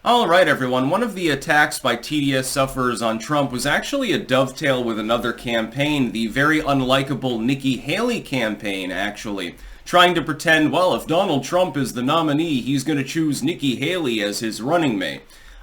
All right, everyone. One of the attacks by TDS sufferers on Trump was actually a dovetail with another campaign, the very unlikable Nikki Haley campaign, actually. Trying to pretend, well, if Donald Trump is the nominee, he's going to choose Nikki Haley as his running mate.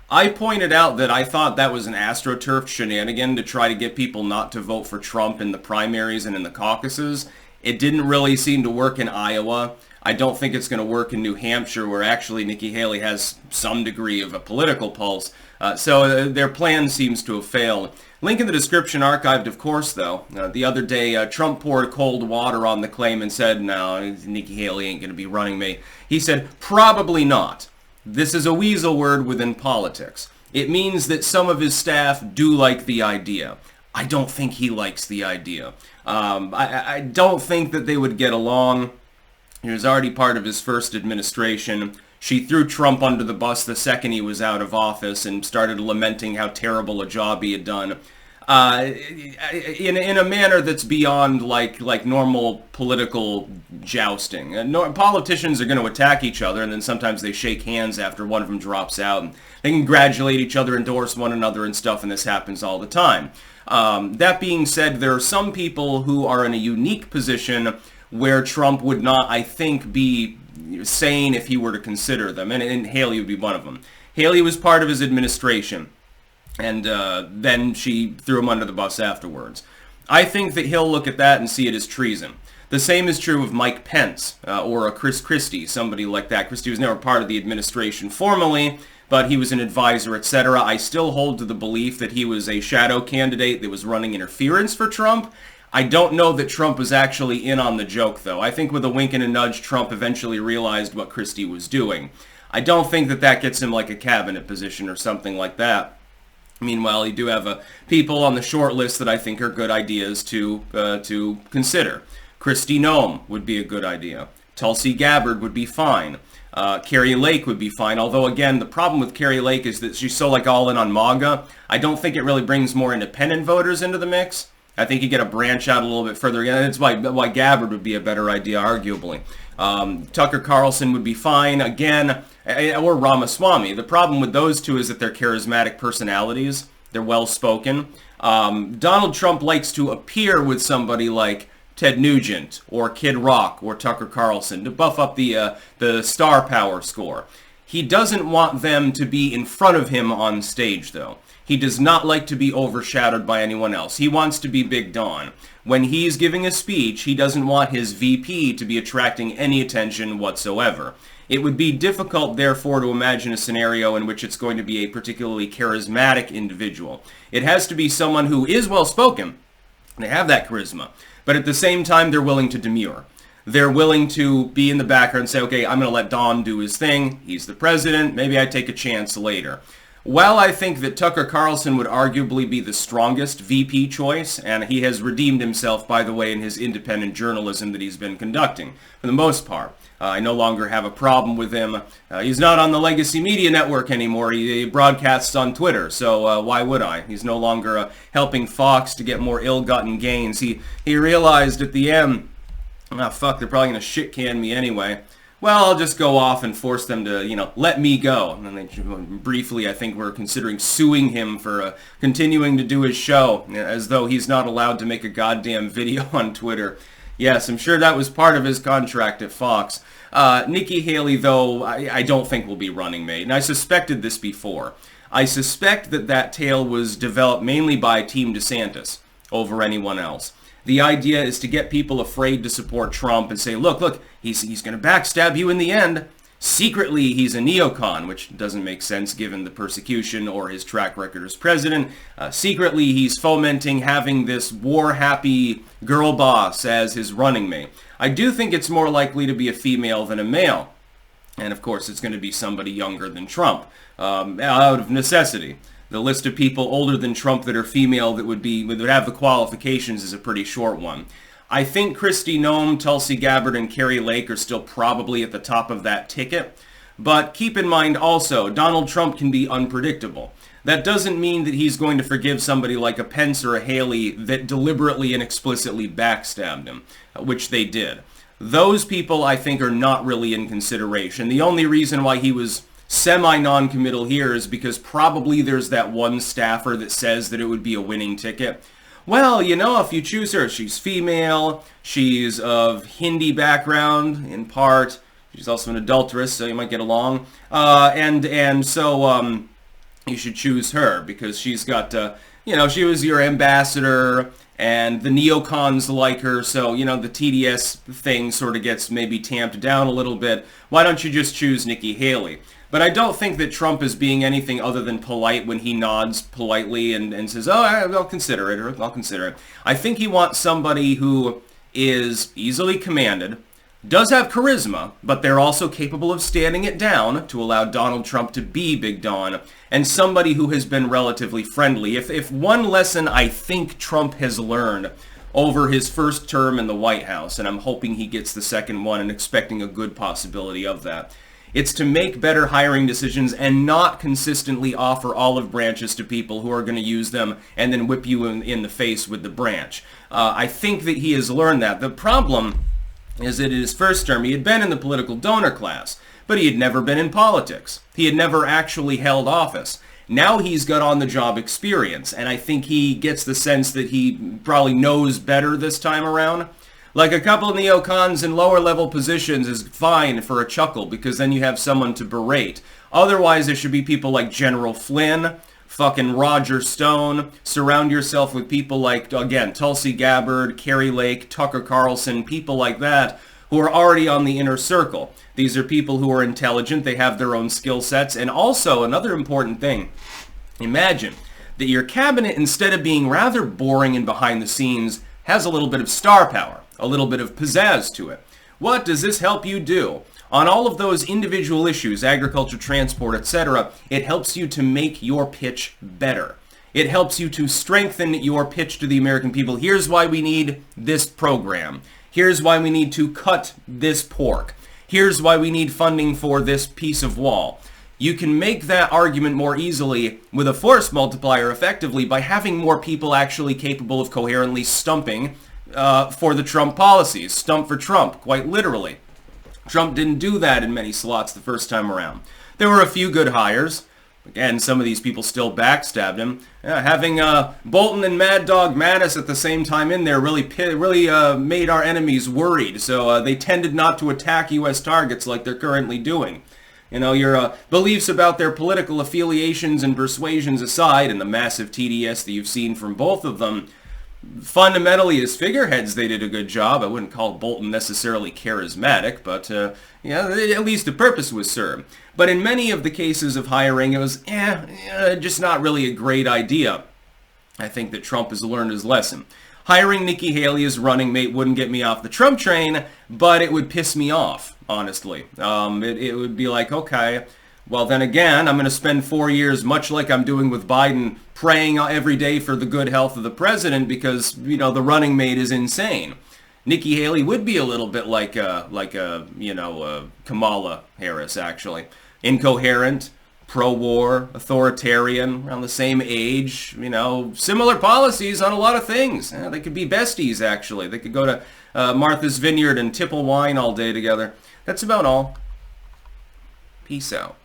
I pointed out that I thought that was an AstroTurf shenanigan to try to get people not to vote for Trump in the primaries and in the caucuses. It didn't really seem to work in Iowa. I don't think it's going to work in New Hampshire, where actually Nikki Haley has some degree of a political pulse. So their plan seems to have failed. Link in the description, archived, of course, though. The other day, Trump poured cold water on the claim and said, no, Nikki Haley ain't going to be running me. He said, probably not. This is a weasel word within politics. It means that some of his staff do like the idea. I don't think he likes the idea. I don't think that they would get along. He was already part of his first administration. She threw Trump under the bus the second he was out of office and started lamenting how terrible a job he had done. In a manner that's beyond like normal political jousting. Politicians are going to attack each other, and then sometimes they shake hands after one of them drops out. And they congratulate each other, endorse one another and stuff, and this happens all the time. That being said, there are some people who are in a unique position where Trump would not, I think, be sane if he were to consider them, and Haley would be one of them. Haley was part of his administration, and then she threw him under the bus afterwards. I think that he'll look at that and see it as treason. The same is true of Mike Pence, or a Chris Christie, somebody like that. Christie was never part of the administration formally, but he was an advisor, etc. I still hold to the belief that he was a shadow candidate that was running interference for Trump. I don't know that Trump was actually in on the joke, though. I think with a wink and a nudge, Trump eventually realized what Christie was doing. I don't think that that gets him like a cabinet position or something like that. Meanwhile, you do have people on the short list that I think are good ideas to consider. Kristi Noem would be a good idea. Tulsi Gabbard would be fine. Carrie Lake would be fine, although again, the problem with Carrie Lake is that she's so all in on MAGA. I don't think it really brings more independent voters into the mix. I think you got to branch out a little bit further. Again, that's why Gabbard would be a better idea, arguably. Tucker Carlson would be fine, again, or Ramaswamy. The problem with those two is that they're charismatic personalities. They're well-spoken. Donald Trump likes to appear with somebody like Ted Nugent or Kid Rock or Tucker Carlson to buff up the star power score. He doesn't want them to be in front of him on stage, though. He does not like to be overshadowed by anyone else. He wants to be Big Don. When he's giving a speech, he doesn't want his VP to be attracting any attention whatsoever. It would be difficult, therefore, to imagine a scenario in which it's going to be a particularly charismatic individual. It has to be someone who is well-spoken. They have that charisma. But at the same time, they're willing to demur. They're willing to be in the background and say, okay, I'm going to let Don do his thing. He's the president. Maybe I take a chance later. While I think that Tucker Carlson would arguably be the strongest VP choice, and he has redeemed himself, by the way, in his independent journalism that he's been conducting, for the most part. I no longer have a problem with him. He's not on the legacy media network anymore. He broadcasts on Twitter, so why would I? He's no longer helping Fox to get more ill-gotten gains. He realized at the end, oh, fuck, they're probably going to shit-can me anyway. Well, I'll just go off and force them to, let me go. And then they briefly, I think, were considering suing him for continuing to do his show, as though he's not allowed to make a goddamn video on Twitter. Yes, I'm sure that was part of his contract at Fox. Nikki Haley, though, I don't think will be running mate, and I suspected this before. I suspect that tale was developed mainly by Team DeSantis over anyone else. The idea is to get people afraid to support Trump and say, look, he's going to backstab you in the end. Secretly, he's a neocon, which doesn't make sense given the persecution or his track record as president. Secretly, he's fomenting having this war-happy girl boss as his running mate. I do think it's more likely to be a female than a male. And of course, it's going to be somebody younger than Trump, out of necessity. The list of people older than Trump that are female that would have the qualifications is a pretty short one. I think Kristi Noem, Tulsi Gabbard, and Carrie Lake are still probably at the top of that ticket. But keep in mind also, Donald Trump can be unpredictable. That doesn't mean that he's going to forgive somebody like a Pence or a Haley that deliberately and explicitly backstabbed him, which they did. Those people, I think, are not really in consideration. The only reason why he was semi-non-committal here is because probably there's that one staffer that says that it would be a winning ticket. Well, you know, if you choose her, she's female, she's of Hindi background in part, she's also an adulteress, so you might get along, so you should choose her because she's got, you know, she was your ambassador, and the neocons like her, so, you know, the TDS thing sort of gets maybe tamped down a little bit. Why don't you just choose Nikki Haley? But I don't think that Trump is being anything other than polite when he nods politely and says, oh, I'll consider it, or I'll consider it. I think he wants somebody who is easily commanded, does have charisma, but they're also capable of standing it down to allow Donald Trump to be Big Don, and somebody who has been relatively friendly. If one lesson I think Trump has learned over his first term in the White House, and I'm hoping he gets the second one and expecting a good possibility of that, it's to make better hiring decisions and not consistently offer olive branches to people who are going to use them and then whip you in the face with the branch. I think that he has learned that. The problem is that in his first term, he had been in the political donor class, but he had never been in politics. He had never actually held office. Now he's got on-the-job experience, and I think he gets the sense that he probably knows better this time around. Like a couple of neocons in lower-level positions is fine for a chuckle, because then you have someone to berate. Otherwise, there should be people like General Flynn, fucking Roger Stone. Surround yourself with people like, again, Tulsi Gabbard, Carrie Lake, Tucker Carlson, people like that who are already on the inner circle. These are people who are intelligent, they have their own skill sets, and also another important thing, imagine that your cabinet, instead of being rather boring and behind the scenes, has a little bit of star power, a little bit of pizzazz to it. What does this help you do? On all of those individual issues, agriculture, transport, etc., it helps you to make your pitch better. It helps you to strengthen your pitch to the American people. Here's why we need this program. Here's why we need to cut this pork. Here's why we need funding for this piece of wall. You can make that argument more easily with a force multiplier effectively by having more people actually capable of coherently stumping for the Trump policies. Stump for Trump, quite literally. Trump didn't do that in many slots the first time around. There were a few good hires. Again, some of these people still backstabbed him. Having Bolton and Mad Dog Mattis at the same time in there really made our enemies worried. So they tended not to attack U.S. targets like they're currently doing. You know, your beliefs about their political affiliations and persuasions aside, and the massive TDS that you've seen from both of them, fundamentally as figureheads they did a good job. I wouldn't call Bolton necessarily charismatic, but yeah, at least the purpose was served. But in many of the cases of hiring, it was just not really a great idea. I think that Trump has learned his lesson. Hiring Nikki Haley as running mate wouldn't get me off the Trump train, but it would piss me off, honestly. It would be like, okay, well then again, I'm going to spend 4 years, much like I'm doing with Biden, praying every day for the good health of the president because, you know, the running mate is insane. Nikki Haley would be a little bit like Kamala Harris, actually. Incoherent, pro-war, authoritarian, around the same age, you know, similar policies on a lot of things. They could be besties, actually. They could go to Martha's Vineyard and tipple wine all day together. That's about all. Peace out.